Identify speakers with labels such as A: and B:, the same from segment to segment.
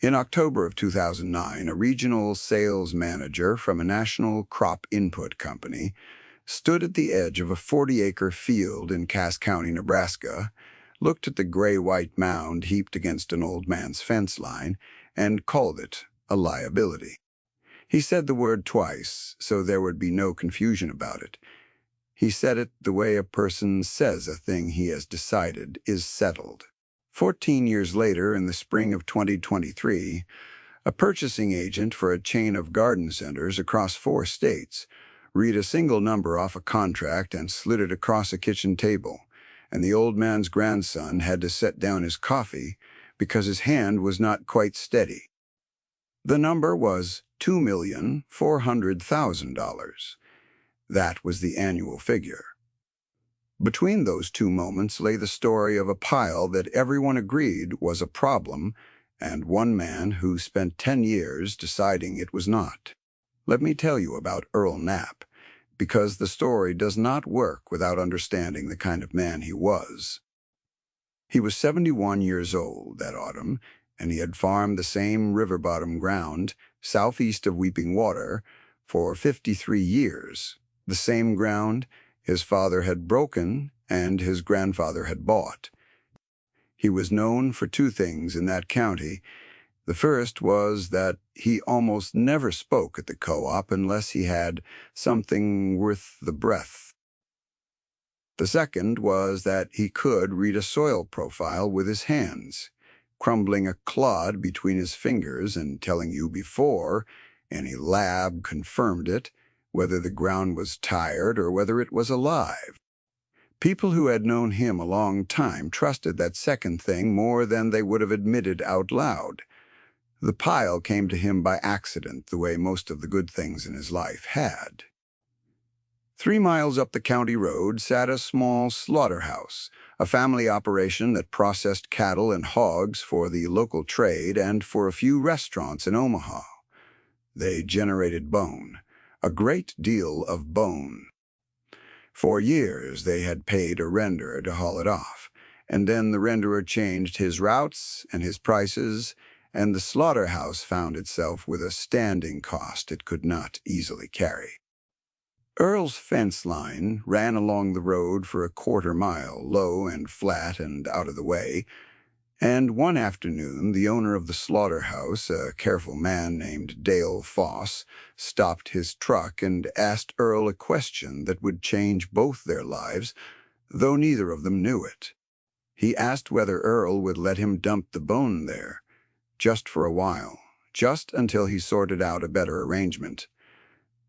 A: In October of 2009, a regional sales manager from a national crop input company stood at the edge of a 40-acre field in Cass County, Nebraska, looked at the gray-white mound heaped against an old man's fence line, and called it a liability. He said the word twice, so there would be no confusion about it. He said it the way a person says a thing he has decided is settled. 14 years later, in the spring of 2023, a purchasing agent for a chain of garden centers across 4 states read a single number off a contract and slid it across a kitchen table, and the old man's grandson had to set down his coffee because his hand was not quite steady. The number was $2,400,000. That was the annual figure. Between those two moments lay the story of a pile that everyone agreed was a problem, and one man who spent 10 years deciding it was not. Let me tell you about Earl Knapp, because the story does not work without understanding the kind of man he was. He was 71 years old that autumn, and he had farmed the same river-bottom ground, southeast of Weeping Water, for 53 years. The same ground his father had broken and his grandfather had bought. He was known for 2 things in that county. The first was that he almost never spoke at the co-op unless he had something worth the breath. The second was that he could read a soil profile with his hands, crumbling a clod between his fingers and telling you before any lab confirmed it, whether the ground was tired or whether it was alive. People who had known him a long time trusted that second thing more than they would have admitted out loud. The pile came to him by accident, the way most of the good things in his life had. 3 miles up the county road sat a small slaughterhouse, a family operation that processed cattle and hogs for the local trade and for a few restaurants in Omaha. They generated bone, a great deal of bone. For years they had paid a renderer to haul it off, and then the renderer changed his routes and his prices, and the slaughterhouse found itself with a standing cost it could not easily carry. Earl's fence line ran along the road for a 1/4 mile, low and flat and out of the way, and one afternoon the owner of the slaughterhouse, a careful man named Dale Foss, stopped his truck and asked Earl a question that would change both their lives, though neither of them knew it. He asked whether Earl would let him dump the bone there, just for a while, just until he sorted out a better arrangement.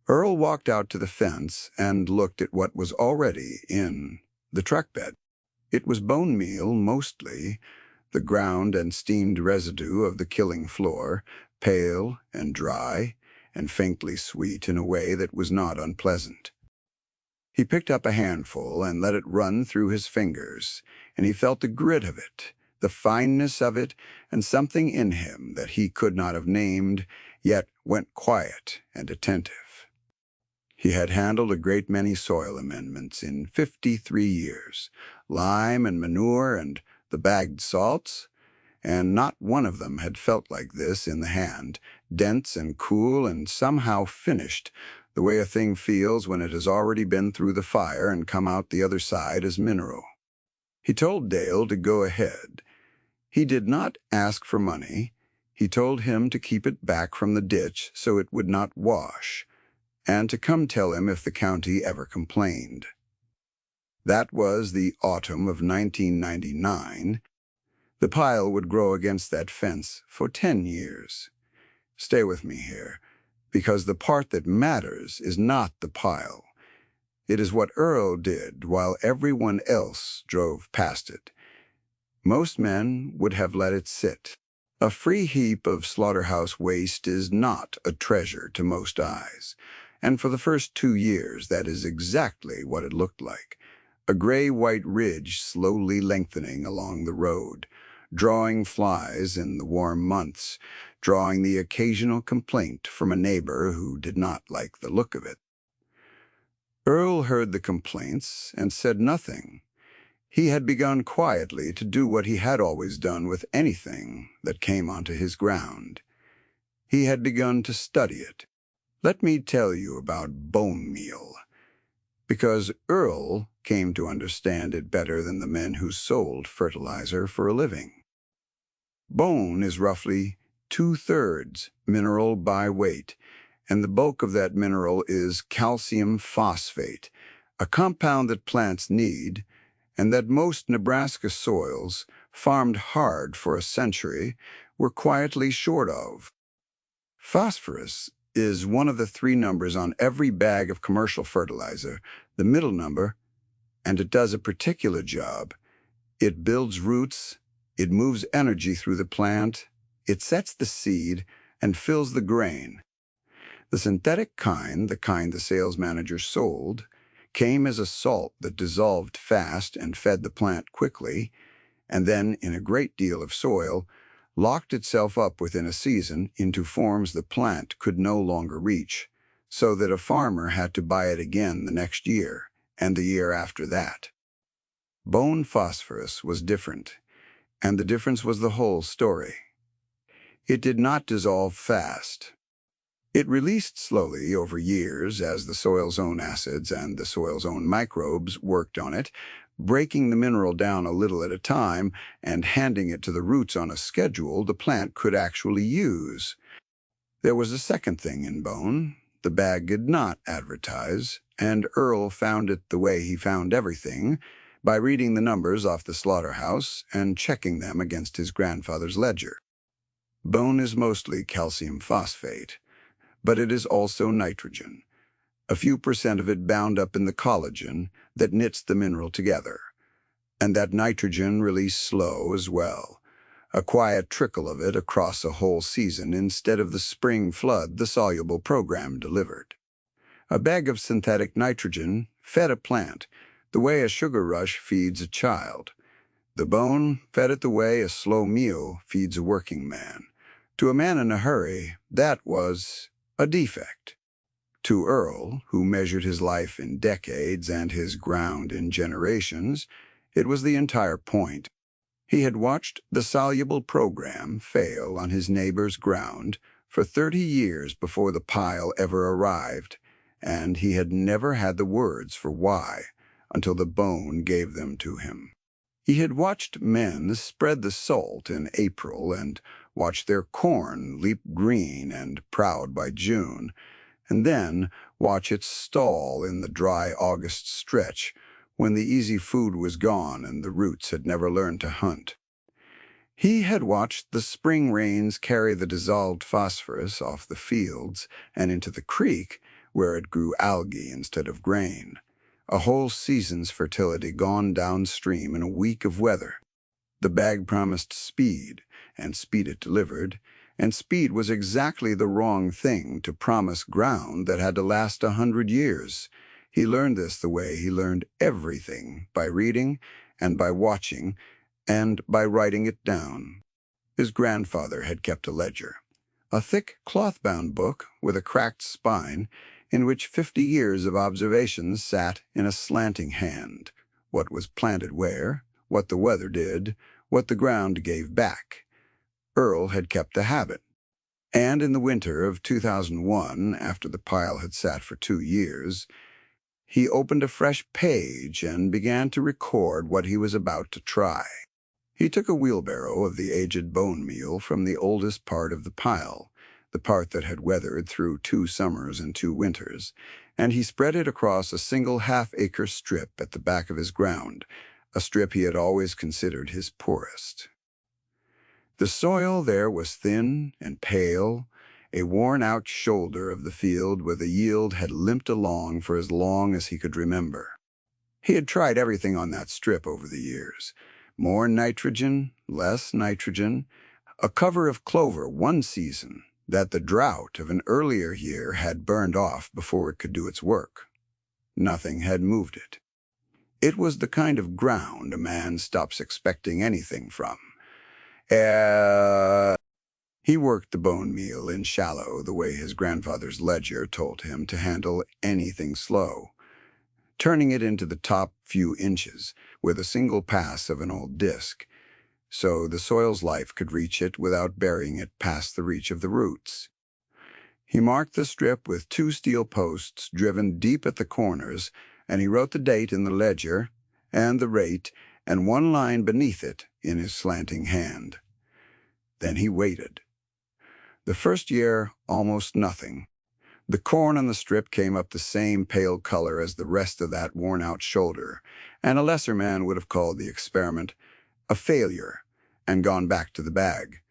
A: Earl walked out to the fence and looked at what was already in the truck bed. It was bone meal mostly, the ground and steamed residue of the killing floor, pale and dry and faintly sweet in a way that was not unpleasant. He picked up a handful and let it run through his fingers, and he felt the grit of it, the fineness of it, and something in him that he could not have named, yet went quiet and attentive. He had handled a great many soil amendments in 53 years, lime and manure and the bagged salts, and not one of them had felt like this in the hand, dense and cool and somehow finished, the way a thing feels when it has already been through the fire and come out the other side as mineral. He told Dale to go ahead. He did not ask for money. He told him to keep it back from the ditch so it would not wash, and to come tell him if the county ever complained. That was the autumn of 1999. The pile would grow against that fence for 10 years. Stay with me here, because the part that matters is not the pile. It is what Earl did while everyone else drove past it. Most men would have let it sit. A free heap of slaughterhouse waste is not a treasure to most eyes, and for the first 2 years that is exactly what it looked like. A gray-white ridge slowly lengthening along the road, drawing flies in the warm months, drawing the occasional complaint from a neighbor who did not like the look of it. Earl heard the complaints and said nothing. He had begun quietly to do what he had always done with anything that came onto his ground. He had begun to study it. Let me tell you about bone meal, because Earl came to understand it better than the men who sold fertilizer for a living. Bone is roughly 2/3 mineral by weight, and the bulk of that mineral is calcium phosphate, a compound that plants need and that most Nebraska soils, farmed hard for a century, were quietly short of. Phosphorus is one of the 3 numbers on every bag of commercial fertilizer, the middle number, and it does a particular job. It builds roots, it moves energy through the plant, it sets the seed, and fills the grain. The synthetic kind, the kind the sales manager sold, came as a salt that dissolved fast and fed the plant quickly, and then, in a great deal of soil, locked itself up within a season into forms the plant could no longer reach, so that a farmer had to buy it again the next year, and the year after that. Bone phosphorus was different, and the difference was the whole story. It did not dissolve fast. It released slowly over years as the soil's own acids and the soil's own microbes worked on it, breaking the mineral down a little at a time and handing it to the roots on a schedule the plant could actually use. There was a second thing in bone. The bag did not advertise, and Earl found it the way he found everything, by reading the numbers off the Slaughterhouse and checking them against his grandfather's ledger. Bone is mostly calcium phosphate, but it is also nitrogen, a few percent of it bound up in the collagen that knits the mineral together. And that nitrogen released slow as well, a quiet trickle of it across a whole season instead of the spring flood the soluble program delivered. A bag of synthetic nitrogen fed a plant the way a sugar rush feeds a child. The bone fed it the way a slow meal feeds a working man. To a man in a hurry, that was a defect. To Earl, who measured his life in decades and his ground in generations, it was the entire point. He had watched the soluble program fail on his neighbor's ground for 30 years before the pile ever arrived, and he had never had the words for why until the bone gave them to him. He had watched men spread the salt in April and watched their corn leap green and proud by June, and then watch it stall in the dry August stretch when the easy food was gone and the roots had never learned to hunt. He had watched the spring rains carry the dissolved phosphorus off the fields and into the creek where it grew algae instead of grain, a whole season's fertility gone downstream in a week of weather. The bag promised speed, and speed it delivered, and speed was exactly the wrong thing to promise ground that had to last 100 years. He learned this the way he learned everything, by reading and by watching and by writing it down. His grandfather had kept a ledger, a thick cloth-bound book with a cracked spine in which 50 years of observations sat in a slanting hand, what was planted where, what the weather did, what the ground gave back. Earl had kept the habit, and in the winter of 2001, after the pile had sat for 2 years, he opened a fresh page and began to record what he was about to try. He took a wheelbarrow of the aged bone meal from the oldest part of the pile, the part that had weathered through 2 summers and 2 winters, and he spread it across a single half-acre strip at the back of his ground, a strip he had always considered his poorest. The soil there was thin and pale, a worn-out shoulder of the field where the yield had limped along for as long as he could remember. He had tried everything on that strip over the years. More nitrogen, less nitrogen, a cover of clover one season that the drought of an earlier year had burned off before it could do its work. Nothing had moved it. It was the kind of ground a man stops expecting anything from. He worked the bone meal in shallow the way his grandfather's ledger told him to handle anything slow, turning it into the top few inches with a single pass of an old disc, so the soil's life could reach it without burying it past the reach of the roots. He marked the strip with 2 steel posts driven deep at the corners, and he wrote the date in the ledger and the rate and 1 line beneath it in his slanting hand. Then he waited. The first year, almost nothing. The corn on the strip came up the same pale color as the rest of that worn-out shoulder, and a lesser man would have called the experiment a failure and gone back to the bag.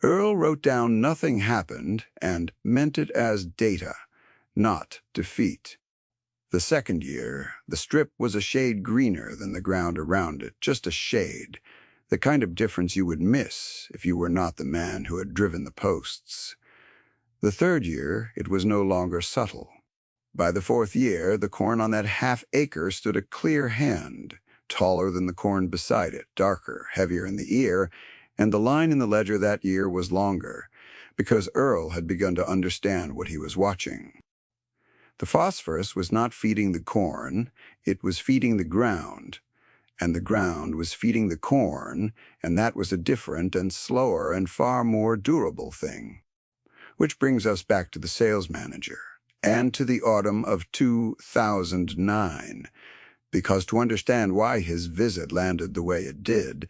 A: Earl wrote down nothing happened and meant it as data, not defeat. The second year, the strip was a shade greener than the ground around it, just a shade, the kind of difference you would miss if you were not the man who had driven the posts. The third year, it was no longer subtle. By the fourth year, the corn on that half-acre stood a clear hand, taller than the corn beside it, darker, heavier in the ear, and the line in the ledger that year was longer, because Earl had begun to understand what he was watching. The phosphorus was not feeding the corn, it was feeding the ground, and the ground was feeding the corn, and that was a different and slower and far more durable thing. Which brings us back to the sales manager, and to the autumn of 2009, because to understand why his visit landed the way it did,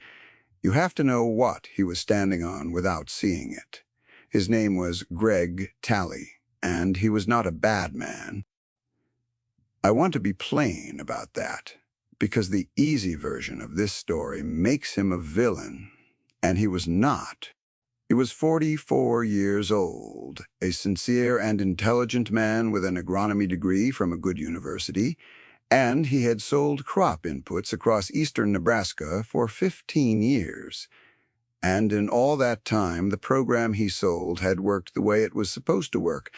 A: you have to know what he was standing on without seeing it. His name was Greg Talley, and he was not a bad man. I want to be plain about that, because the easy version of this story makes him a villain, and he was not. He was 44 years old, a sincere and intelligent man with an agronomy degree from a good university, and he had sold crop inputs across eastern Nebraska for 15 years. And in all that time, the program he sold had worked the way it was supposed to work.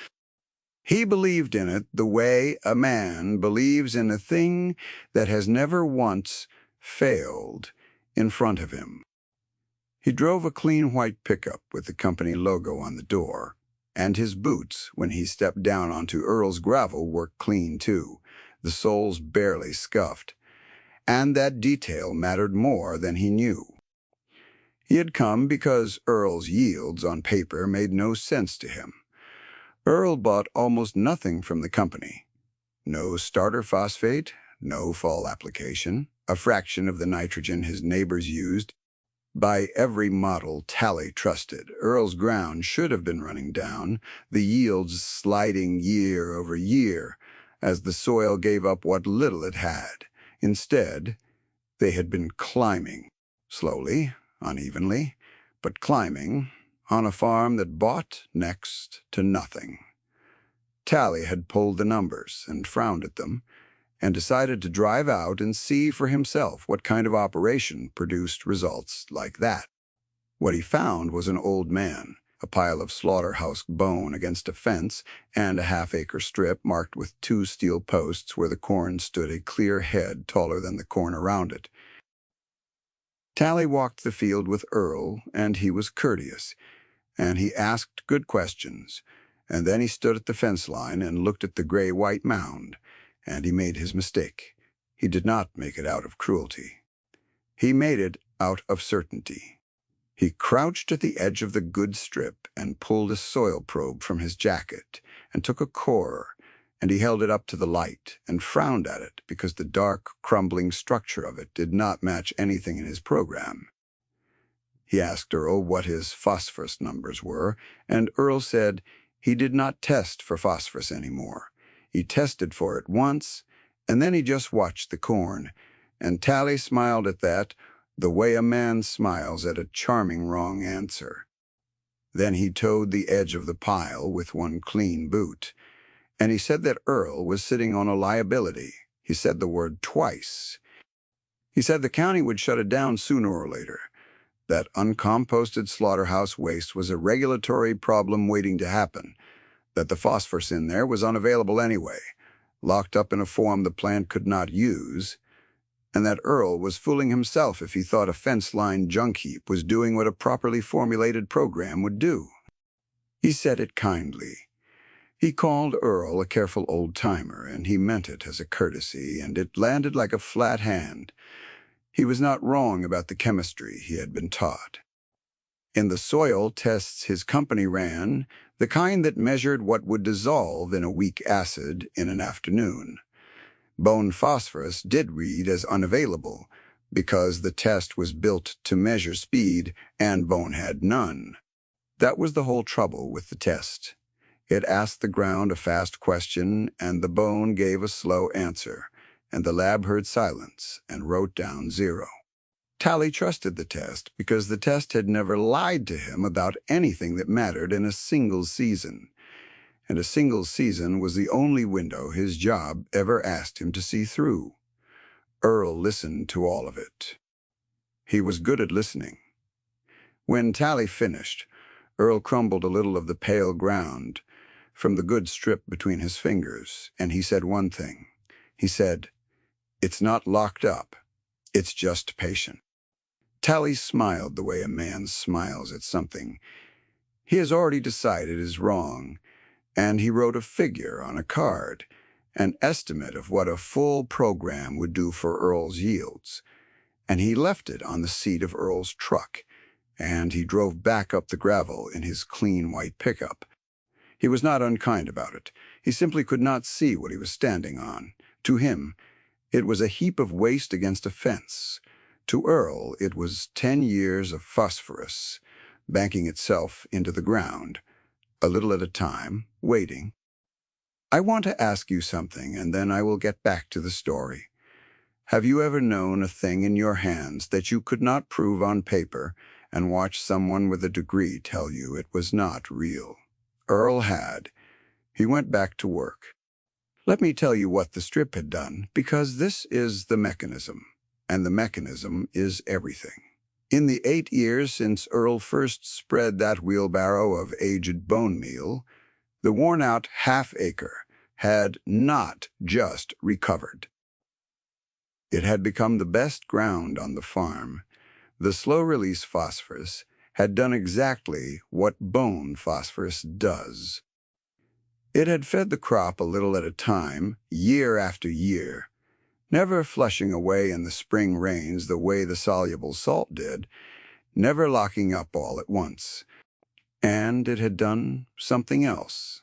A: He believed in it the way a man believes in a thing that has never once failed in front of him. He drove a clean white pickup with the company logo on the door, and his boots, when he stepped down onto Earl's gravel, were clean too, the soles barely scuffed, and that detail mattered more than he knew. He had come because Earl's yields on paper made no sense to him. Earl bought almost nothing from the company. No starter phosphate, no fall application, a fraction of the nitrogen his neighbors used. By every model Talley trusted, Earl's ground should have been running down, the yields sliding year over year, as the soil gave up what little it had. Instead, they had been climbing, slowly, unevenly, but climbing, on a farm that bought next to nothing. Talley had pulled the numbers and frowned at them, and decided to drive out and see for himself what kind of operation produced results like that. What he found was an old man, a pile of slaughterhouse bone against a fence, and a half-acre strip marked with 2 steel posts where the corn stood a clear head taller than the corn around it. Talley walked the field with Earl, and he was courteous, and he asked good questions, and then he stood at the fence line and looked at the gray-white mound, and he made his mistake. He did not make it out of cruelty. He made it out of certainty. He crouched at the edge of the good strip and pulled a soil probe from his jacket and took a core, and he held it up to the light and frowned at it because the dark, crumbling structure of it did not match anything in his program. He asked Earl what his phosphorus numbers were, and Earl said he did not test for phosphorus anymore. He tested for it once, and then he just watched the corn, and Talley smiled at that the way a man smiles at a charming wrong answer. Then he toed the edge of the pile with one clean boot, and he said that Earl was sitting on a liability. He said the word twice. He said the county would shut it down sooner or later, that uncomposted slaughterhouse waste was a regulatory problem waiting to happen, that the phosphorus in there was unavailable anyway, locked up in a form the plant could not use, and that Earl was fooling himself if he thought a fence-line junk heap was doing what a properly formulated program would do. He said it kindly. He called Earl a careful old-timer, and he meant it as a courtesy, and it landed like a flat hand. He was not wrong about the chemistry he had been taught. In the soil tests his company ran, the kind that measured what would dissolve in a weak acid in an afternoon. Bone phosphorus did read as unavailable, because the test was built to measure speed, and bone had none. That was the whole trouble with the test. It asked the ground a fast question, and the bone gave a slow answer, and the lab heard silence and wrote down 0. Tally trusted the test because the test had never lied to him about anything that mattered in a single season, and a single season was the only window his job ever asked him to see through. Earl listened to all of it. He was good at listening. When Tally finished, Earl crumbled a little of the pale ground from the good strip between his fingers, and he said one thing. He said, "It's not locked up. It's just patient." Tally smiled the way a man smiles at something he has already decided is wrong, and he wrote a figure on a card, an estimate of what a full program would do for Earl's yields, and he left it on the seat of Earl's truck, and he drove back up the gravel in his clean white pickup. He was not unkind about it. He simply could not see what he was standing on. To him, it was a heap of waste against a fence. To Earl, it was 10 years of phosphorus, banking itself into the ground, a little at a time, waiting. I want to ask you something, and then I will get back to the story. Have you ever known a thing in your hands that you could not prove on paper and watch someone with a degree tell you it was not real? Earl had. He went back to work. Let me tell you what the strip had done, because this is the mechanism, and the mechanism is everything. In the 8 years since Earl first spread that wheelbarrow of aged bone meal, the worn-out half-acre had not just recovered. It had become the best ground on the farm. The slow-release phosphorus had done exactly what bone phosphorus does. It had fed the crop a little at a time, year after year, never flushing away in the spring rains the way the soluble salt did, never locking up all at once. And it had done something else,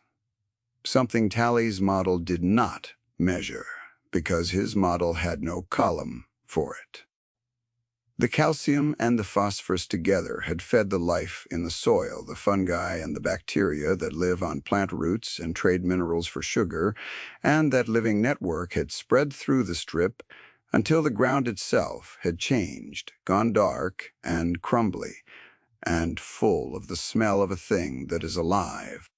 A: something Tally's model did not measure, because his model had no column for it. The calcium and the phosphorus together had fed the life in the soil, the fungi and the bacteria that live on plant roots and trade minerals for sugar, and that living network had spread through the strip until the ground itself had changed, gone dark and crumbly, and full of the smell of a thing that is alive.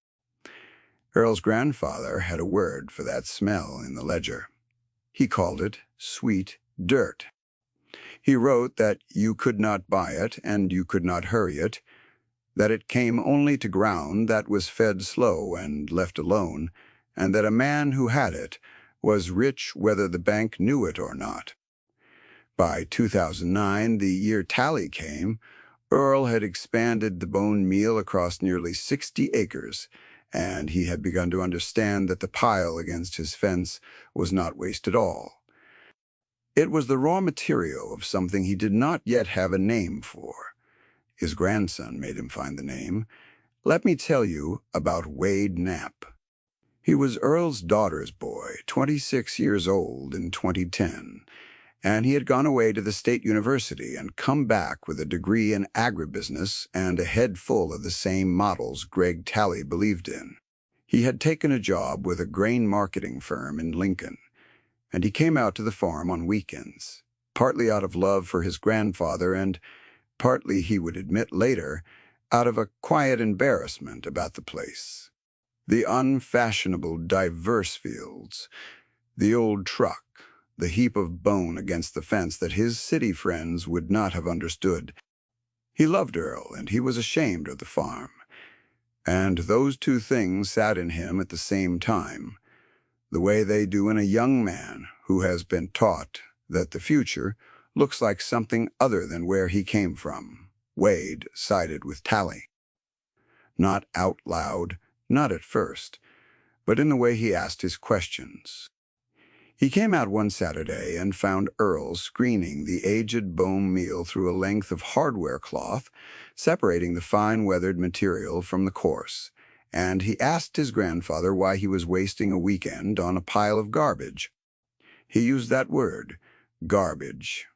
A: Earl's grandfather had a word for that smell in the ledger. He called it sweet dirt. He wrote that you could not buy it and you could not hurry it, that it came only to ground that was fed slow and left alone, and that a man who had it was rich whether the bank knew it or not. By 2009, the year Tally came, Earl had expanded the bone meal across nearly 60 acres, and he had begun to understand that the pile against his fence was not waste at all. It was the raw material of something he did not yet have a name for. His grandson made him find the name. Let me tell you about Wade Knapp. He was Earl's daughter's boy, 26 years old in 2010, and he had gone away to the State University and come back with a degree in agribusiness and a head full of the same models Greg Tally believed in. He had taken a job with a grain marketing firm in Lincoln, and he came out to the farm on weekends, partly out of love for his grandfather and partly, he would admit later, out of a quiet embarrassment about the place. The unfashionable, diverse fields, the old truck, the heap of bone against the fence that his city friends would not have understood. He loved Earl, and he was ashamed of the farm. And those two things sat in him at the same time, the way they do in a young man who has been taught that the future looks like something other than where he came from. Wade sided with Tally. Not out loud, not at first, but in the way he asked his questions. He came out one Saturday and found Earl screening the aged bone meal through a length of hardware cloth, separating the fine weathered material from the coarse, and he asked his grandfather why he was wasting a weekend on a pile of garbage. He used that word, garbage.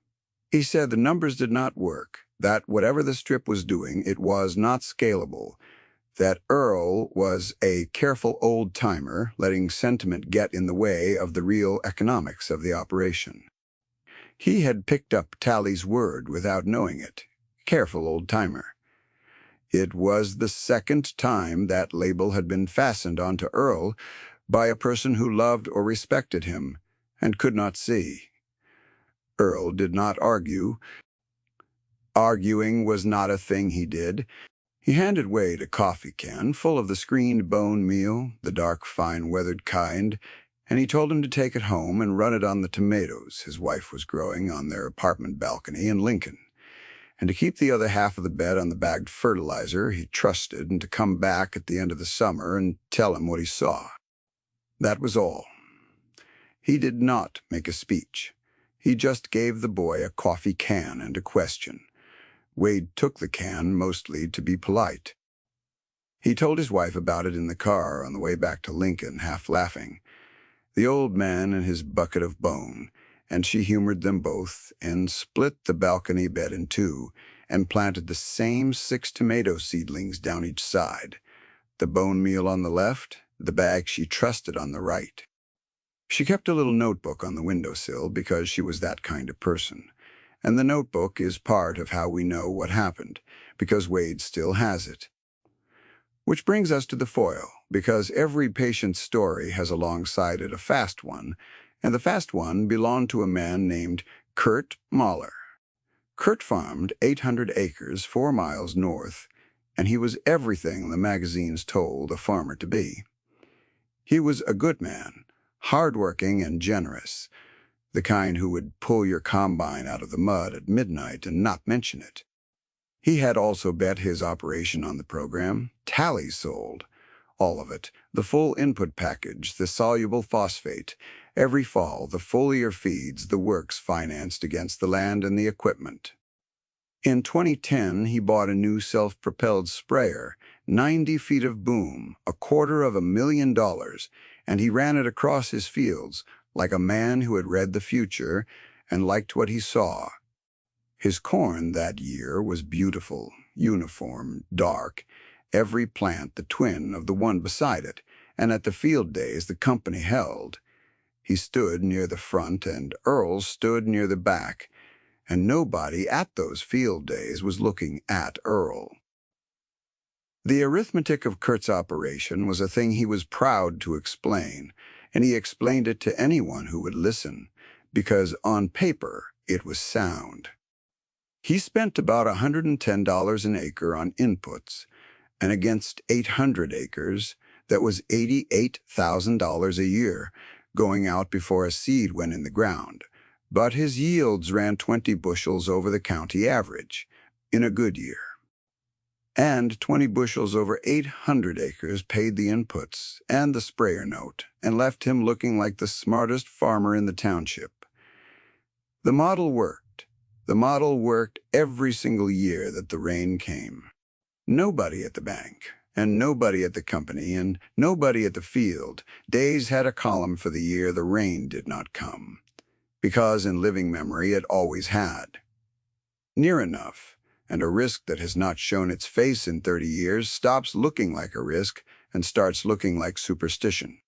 A: He said the numbers did not work, that whatever the strip was doing, it was not scalable, that Earl was a careful old-timer, letting sentiment get in the way of the real economics of the operation. He had picked up Tally's word without knowing it. Careful old-timer. It was the second time that label had been fastened onto Earl by a person who loved or respected him and could not see. Earl did not argue. Arguing was not a thing he did. He handed Wade a coffee can full of the screened bone meal, the dark, fine-weathered kind, and he told him to take it home and run it on the tomatoes his wife was growing on their apartment balcony in Lincoln, and to keep the other half of the bed on the bagged fertilizer he trusted, and to come back at the end of the summer and tell him what he saw. That was all. He did not make a speech. He just gave the boy a coffee can and a question. Wade took the can mostly to be polite. He told his wife about it in the car on the way back to Lincoln, half laughing. The old man and his bucket of bone, and she humored them both and split the balcony bed in two and planted the same 6 tomato seedlings down each side, the bone meal on the left, the bag she trusted on the right. She kept a little notebook on the windowsill because she was that kind of person. And the notebook is part of how we know what happened, because Wade still has it. Which brings us to the foil, because every patient's story has alongside it a fast one, and the fast one belonged to a man named Kurt Mahler. Kurt farmed 800 acres 4 miles north, and he was everything the magazines told a farmer to be. He was a good man, hard-working and generous, the kind who would pull your combine out of the mud at midnight and not mention it. He had also bet his operation on the program. Tally sold. All of it, the full input package, the soluble phosphate, every fall, the foliar feeds, the works financed against the land and the equipment. In 2010, he bought a new self-propelled sprayer, 90 feet of boom, $250,000, and he ran it across his fields, like a man who had read the future and liked what he saw. His corn that year was beautiful, uniform, dark, every plant the twin of the one beside it, and at the field days the company held. He stood near the front and Earl stood near the back, and nobody at those field days was looking at Earl. The arithmetic of Kurt's operation was a thing he was proud to explain, and he explained it to anyone who would listen, because on paper it was sound. He spent about $110 an acre on inputs, and against 800 acres, that was $88,000 a year, going out before a seed went in the ground. But his yields ran 20 bushels over the county average, in a good year. And 20 bushels over 800 acres paid the inputs and the sprayer note, and left him looking like the smartest farmer in the township. The model worked. The model worked every single year that the rain came. Nobody at the bank, and nobody at the company, and nobody at the field days had a column for the year the rain did not come, because in living memory it always had. Near enough, and a risk that has not shown its face in 30 years stops looking like a risk and starts looking like superstition.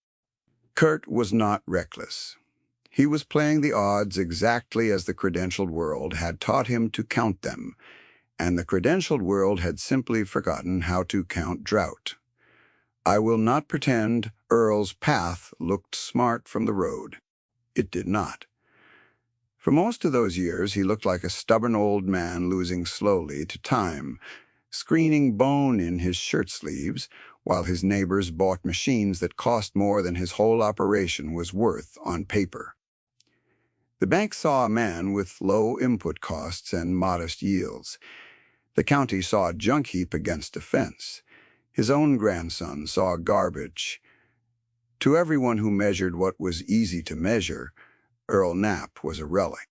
A: Kurt was not reckless. He was playing the odds exactly as the credentialed world had taught him to count them, and the credentialed world had simply forgotten how to count drought. I will not pretend Earl's path looked smart from the road. It did not. For most of those years, he looked like a stubborn old man losing slowly to time, screening bone in his shirt sleeves, while his neighbors bought machines that cost more than his whole operation was worth on paper. The bank saw a man with low input costs and modest yields. The county saw a junk heap against a fence. His own grandson saw garbage. To everyone who measured what was easy to measure, Earl Knapp was a relic.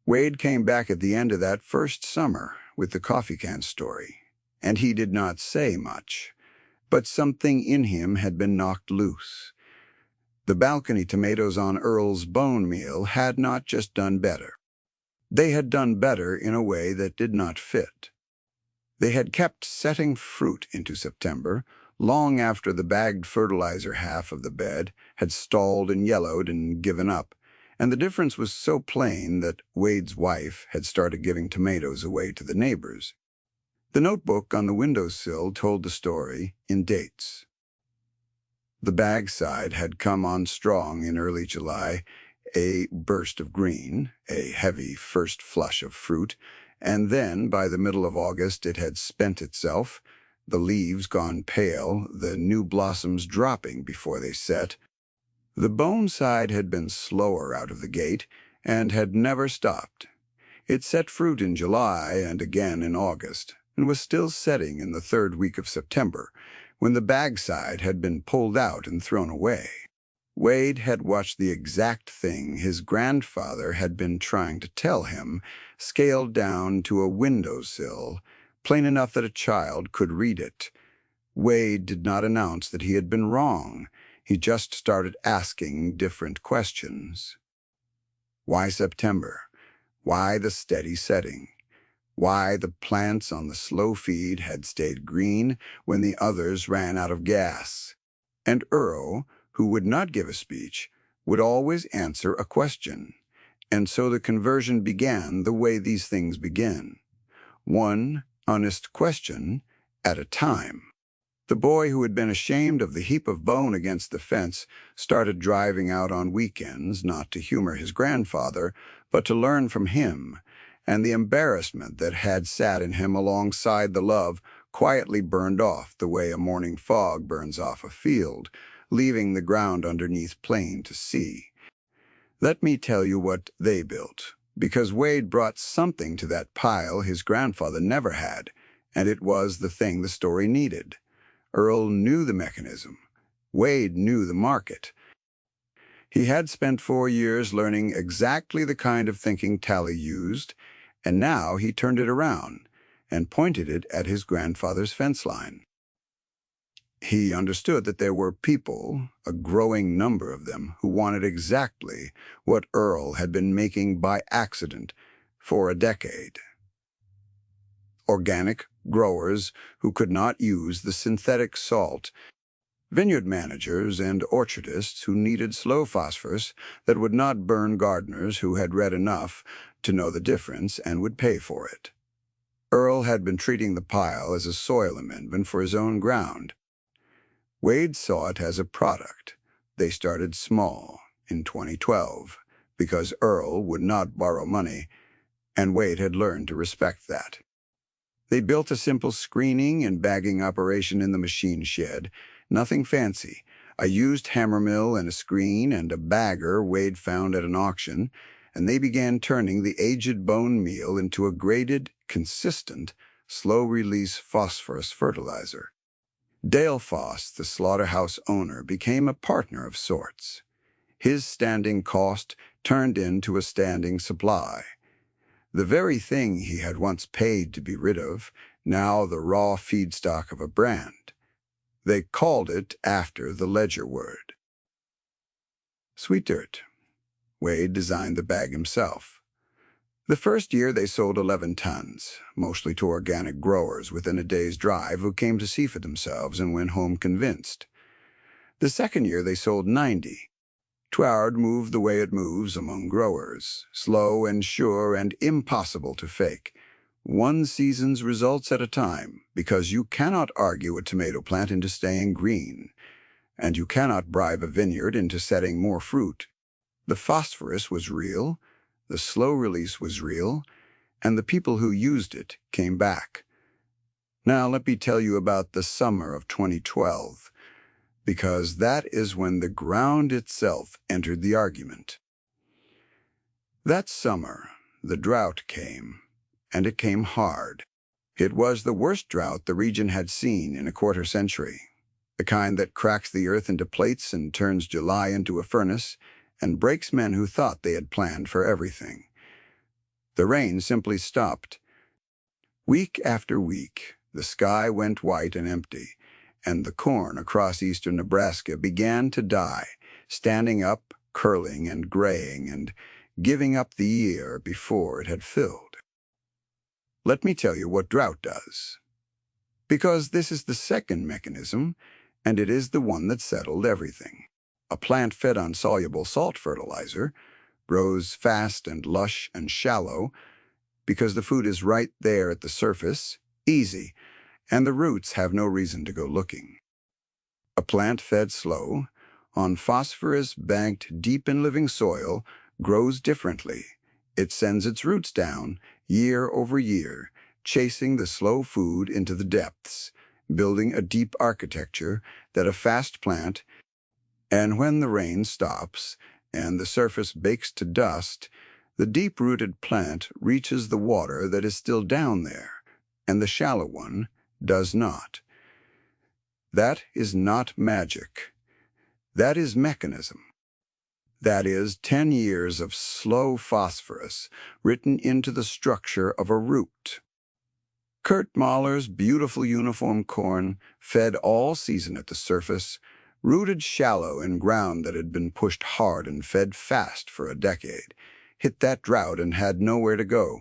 A: Wade came back at the end of that first summer with the coffee can story, and he did not say much, but something in him had been knocked loose. The balcony tomatoes on Earl's bone meal had not just done better. They had done better in a way that did not fit. They had kept setting fruit into September, long after the bagged fertilizer half of the bed had stalled and yellowed and given up, and the difference was so plain that Wade's wife had started giving tomatoes away to the neighbors. The notebook on the windowsill told the story in dates. The bag side had come on strong in early July, a burst of green, a heavy first flush of fruit, and then, by the middle of August, it had spent itself, the leaves gone pale, the new blossoms dropping before they set. The bone side had been slower out of the gate and had never stopped. It set fruit in July and again in August, and was still setting in the third week of September, when the bag side had been pulled out and thrown away. Wade had watched the exact thing his grandfather had been trying to tell him, scaled down to a windowsill, plain enough that a child could read it. Wade did not announce that he had been wrong. He just started asking different questions. Why September? Why the steady setting? Why the plants on the slow feed had stayed green when the others ran out of gas? And Earl, who would not give a speech, would always answer a question. And so the conversion began the way these things begin. One honest question at a time. The boy who had been ashamed of the heap of bone against the fence started driving out on weekends, not to humor his grandfather, but to learn from him, and the embarrassment that had sat in him alongside the love quietly burned off the way a morning fog burns off a field, leaving the ground underneath plain to see. Let me tell you what they built, because Wade brought something to that pile his grandfather never had, and it was the thing the story needed. Earl knew the mechanism. Wade knew the market. He had spent 4 years learning exactly the kind of thinking Tally used, and now he turned it around and pointed it at his grandfather's fence line. He understood that there were people, a growing number of them, who wanted exactly what Earl had been making by accident for a decade. Organic growers who could not use the synthetic salt, vineyard managers and orchardists who needed slow phosphorus that would not burn gardeners who had read enough to know the difference and would pay for it. Earl had been treating the pile as a soil amendment for his own ground. Wade saw it as a product. They started small in 2012 because Earl would not borrow money, and Wade had learned to respect that. They built a simple screening and bagging operation in the machine shed, nothing fancy, a used hammer mill and a screen and a bagger Wade found at an auction, and they began turning the aged bone meal into a graded, consistent, slow-release phosphorus fertilizer. Dale Foss, the Slaughterhouse owner, became a partner of sorts. His standing cost turned into a standing supply. The very thing he had once paid to be rid of, now the raw feedstock of a brand. They called it after the ledger word. Sweet Dirt. Wade designed the bag himself. The first year they sold 11 tons, mostly to organic growers within a day's drive who came to see for themselves and went home convinced. The second year they sold 90. Tward moved the way it moves among growers, slow and sure and impossible to fake. One season's results at a time, because you cannot argue a tomato plant into staying green, and you cannot bribe a vineyard into setting more fruit. The phosphorus was real, the slow release was real, and the people who used it came back. Now let me tell you about the summer of 2012, because that is when the ground itself entered the argument. That summer, the drought came, and it came hard. It was the worst drought the region had seen in a quarter century. the kind that cracks the earth into plates and turns July into a furnace and breaks men who thought they had planned for everything. The rain simply stopped. Week after week, the sky went white and empty, and the corn across eastern Nebraska began to die, standing up, curling and graying, and giving up the year before it had filled. Let me tell you what drought does. Because this is the second mechanism, and it is the one that settled everything. A plant fed on soluble salt fertilizer grows fast and lush and shallow because the food is right there at the surface, easy, and the roots have no reason to go looking. A plant fed slow, on phosphorus banked deep in living soil, grows differently. It sends its roots down, year over year, chasing the slow food into the depths, building a deep architecture that a fast plant, and when the rain stops and the surface bakes to dust, the deep-rooted plant reaches the water that is still down there, and the shallow one does not. That is not magic. That is mechanism. That is 10 years of slow phosphorus written into the structure of a root. Kurt Mahler's beautiful uniform corn, fed all season at the surface, rooted shallow in ground that had been pushed hard and fed fast for a decade, hit that drought and had nowhere to go.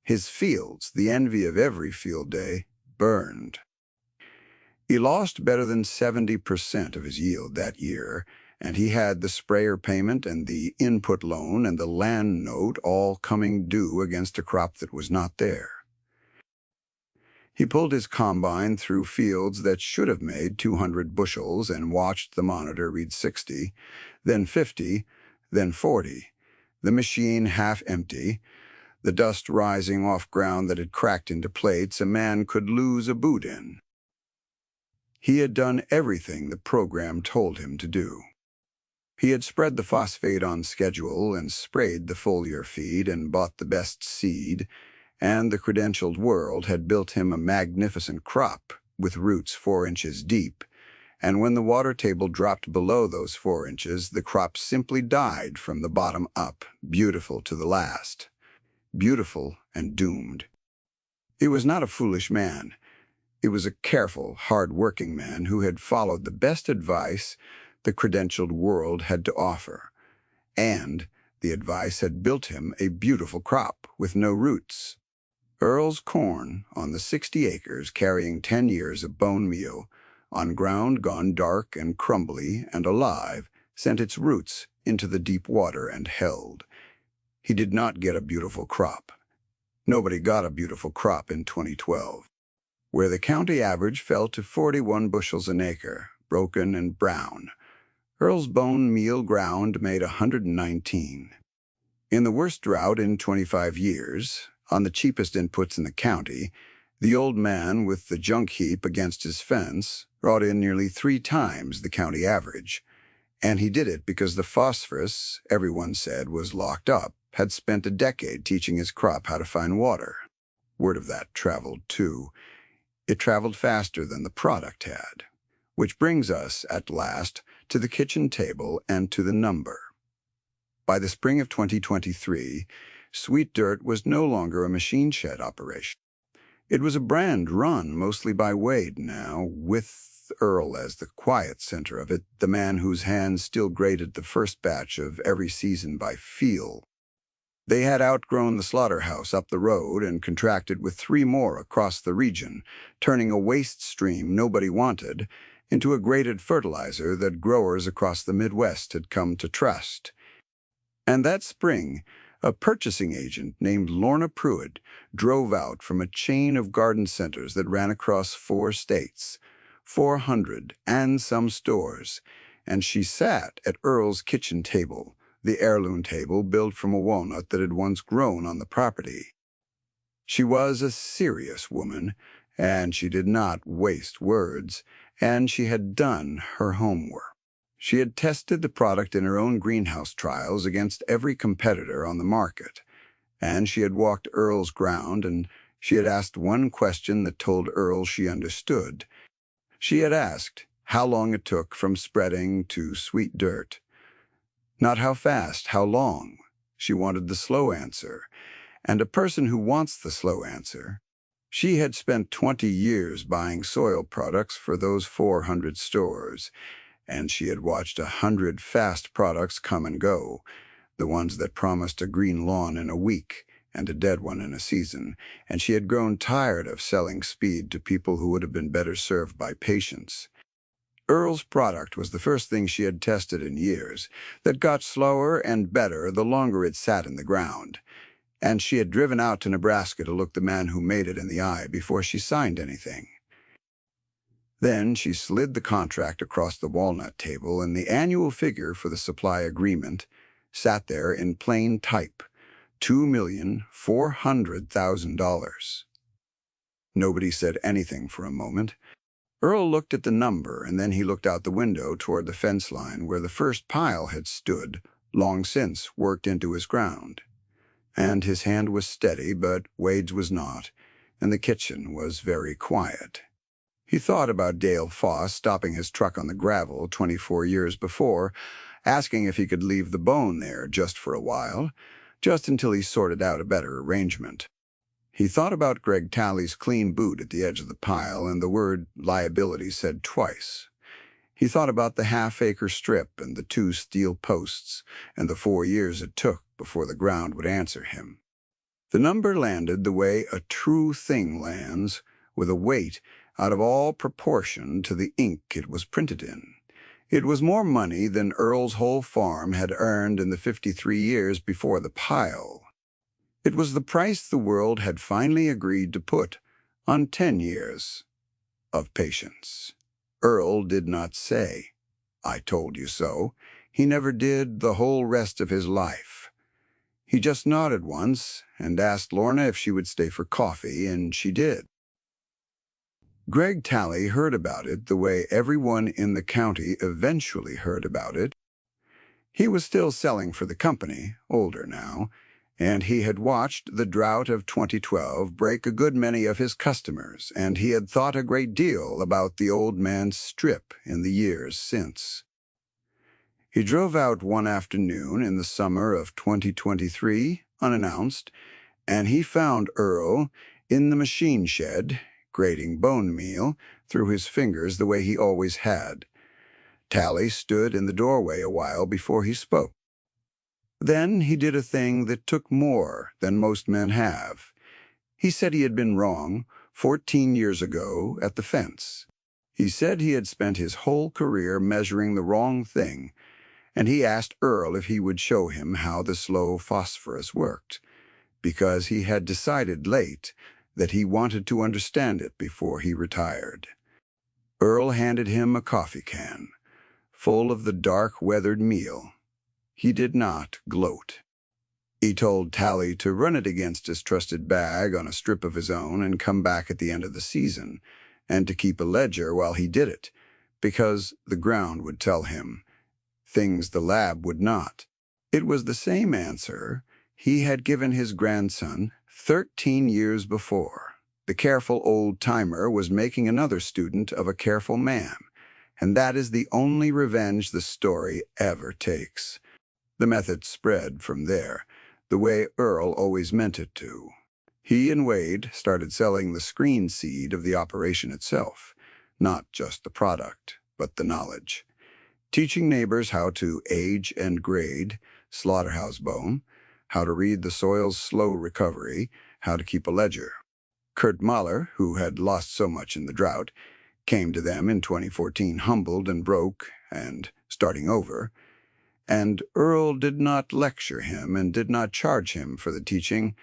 A: His fields, the envy of every field day, burned. He lost better than 70% of his yield that year, and he had the sprayer payment and the input loan and the land note all coming due against a crop that was not there. He pulled his combine through fields that should have made 200 bushels and watched the monitor read 60, then 50, then 40, the machine half empty, the dust rising off ground that had cracked into plates a man could lose a boot in. He had done everything the program told him to do. He had spread the phosphate on schedule and sprayed the foliar feed and bought the best seed, and the credentialed world had built him a magnificent crop with roots 4 inches deep, and when the water table dropped below those 4 inches, the crop simply died from the bottom up, beautiful to the last. Beautiful and doomed. He was not a foolish man. He was a careful, hard-working man who had followed the best advice the credentialed world had to offer, and the advice had built him a beautiful crop with no roots. Earl's corn, on the 60 acres carrying 10 years of bone meal, on ground gone dark and crumbly and alive, sent its roots into the deep water and held. He did not get a beautiful crop. Nobody got a beautiful crop in 2012, where the county average fell to 41 bushels an acre, broken and brown. Earl's bone meal ground made 119. In the worst drought in 25 years, on the cheapest inputs in the county, the old man with the junk heap against his fence brought in nearly 3 times the county average. And he did it because the phosphorus, everyone said, was locked up, had spent a decade teaching his crop how to find water. Word of that traveled too. It traveled faster than the product had. Which brings us, at last, to the kitchen table and to the number. By the spring of 2023, Sweet Dirt was no longer a machine shed operation. It was a brand run mostly by Wade now, with Earl as the quiet center of it, the man whose hands still graded the first batch of every season by feel. They had outgrown the Slaughterhouse up the road and contracted with 3 more across the region, turning a waste stream nobody wanted into a graded fertilizer that growers across the Midwest had come to trust. And that spring, a purchasing agent named Lorna Pruitt drove out from a chain of garden centers that ran across 4 states, 400 and some stores, and she sat at Earl's kitchen table, the heirloom table built from a walnut that had once grown on the property. She was a serious woman, and she did not waste words, and she had done her homework. She had tested the product in her own greenhouse trials against every competitor on the market, and she had walked Earl's ground, and she had asked one question that told Earl she understood. She had asked how long it took from spreading to sweet dirt. Not how fast, how long. She wanted the slow answer, and a person who wants the slow answer. She had spent 20 years buying soil products for those 400 stores, and she had watched 100 fast products come and go, the ones that promised a green lawn in a week and a dead one in a season, and she had grown tired of selling speed to people who would have been better served by patience. Earl's product was the first thing she had tested in years, that got slower and better the longer it sat in the ground, and she had driven out to Nebraska to look the man who made it in the eye before she signed anything. Then she slid the contract across the walnut table, and the annual figure for the supply agreement sat there in plain type, $2,400,000. Nobody said anything for a moment. Earl looked at the number, and then he looked out the window toward the fence line where the first pile had stood, long since worked into his ground. And his hand was steady, but Wade's was not, and the kitchen was very quiet. He thought about Dale Foss stopping his truck on the gravel 24 years before, asking if he could leave the bone there just for a while, just until he sorted out a better arrangement. He thought about Greg Talley's clean boot at the edge of the pile and the word liability said twice. He thought about the half-acre strip and the 2 steel posts and the 4 years it took before the ground would answer him. The number landed the way a true thing lands, with a weight out of all proportion to the ink it was printed in. It was more money than Earl's whole farm had earned in the 53 years before the pile. It was the price the world had finally agreed to put on 10 years of patience. Earl did not say, "I told you so." He never did the whole rest of his life. He just nodded once and asked Lorna if she would stay for coffee, and she did. Greg Talley heard about it the way everyone in the county eventually heard about it. He was still selling for the company, older now, and he had watched the drought of 2012 break a good many of his customers, and he had thought a great deal about the old man's strip in the years since. He drove out one afternoon in the summer of 2023, unannounced, and he found Earl in the machine shed, grating bone meal through his fingers the way he always had. Talley stood in the doorway a while before he spoke. Then he did a thing that took more than most men have. He said he had been wrong 14 years ago at the fence. He said he had spent his whole career measuring the wrong thing, and he asked Earl if he would show him how the slow phosphorus worked, because he had decided late that he wanted to understand it before he retired. Earl handed him a coffee can, full of the dark, weathered meal. He did not gloat. He told Talley to run it against his trusted bag on a strip of his own and come back at the end of the season, and to keep a ledger while he did it, because the ground would tell him things the lab would not. It was the same answer he had given his grandson 13 years before. The careful old-timer was making another student of a careful man, and that is the only revenge the story ever takes. The method spread from there, the way Earl always meant it to. He and Wade started selling the screen seed of the operation itself, not just the product, but the knowledge. Teaching neighbors how to age and grade slaughterhouse bone, how to read the soil's slow recovery, how to keep a ledger. Kurt Mahler, who had lost so much in the drought, came to them in 2014 humbled and broke and starting over, and Earl did not lecture him and did not charge him for the teaching.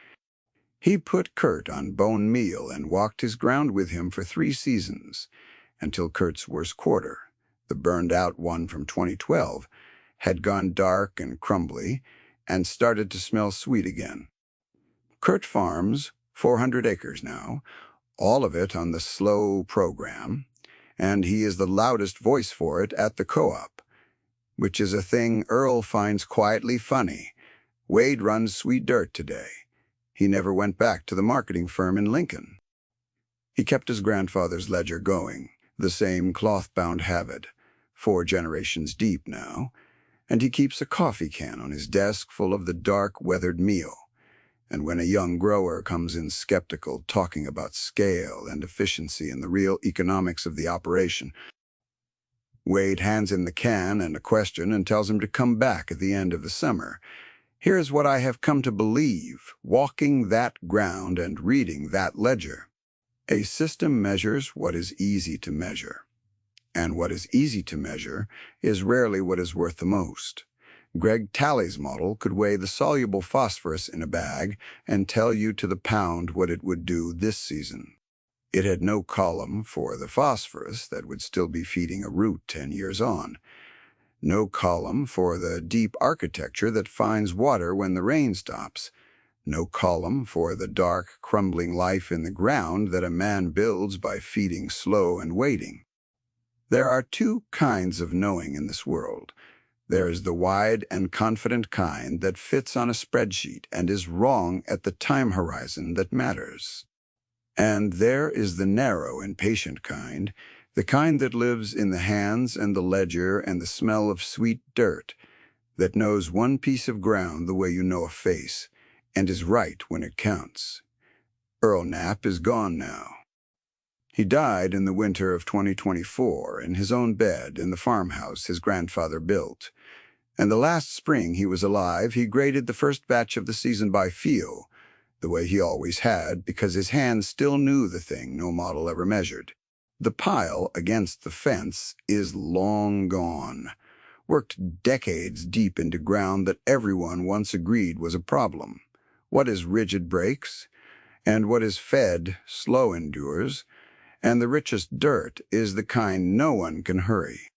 A: He put Kurt on bone meal and walked his ground with him for 3 seasons, until Kurt's worst quarter, the burned-out one from 2012, had gone dark and crumbly and started to smell sweet again. Kurt farms 400 acres now, all of it on the slow program, and he is the loudest voice for it at the co-op, which is a thing Earl finds quietly funny. Wade runs sweet dirt today. He never went back to the marketing firm in Lincoln. He kept his grandfather's ledger going, the same cloth-bound habit, 4 generations deep now, and he keeps a coffee can on his desk full of the dark, weathered meal. And when a young grower comes in skeptical, talking about scale and efficiency and the real economics of the operation, Wade hands him the can and a question and tells him to come back at the end of the summer. Here's what I have come to believe, walking that ground and reading that ledger. A system measures what is easy to measure. And what is easy to measure is rarely what is worth the most. Greg Talley's model could weigh the soluble phosphorus in a bag and tell you to the pound what it would do this season. It had no column for the phosphorus that would still be feeding a root 10 years on. No column for the deep architecture that finds water when the rain stops. No column for the dark, crumbling life in the ground that a man builds by feeding slow and waiting. There are 2 kinds of knowing in this world. There is the wide and confident kind that fits on a spreadsheet and is wrong at the time horizon that matters. And there is the narrow and patient kind, the kind that lives in the hands and the ledger and the smell of sweet dirt, that knows one piece of ground the way you know a face, and is right when it counts. Earl Knapp is gone now. He died in the winter of 2024 in his own bed in the farmhouse his grandfather built. And the last spring he was alive, he graded the first batch of the season by feel, the way he always had, because his hands still knew the thing no model ever measured. The pile against the fence is long gone, worked decades deep into ground that everyone once agreed was a problem. What is rigid breaks, and what is fed slow endures, and the richest dirt is the kind no one can hurry.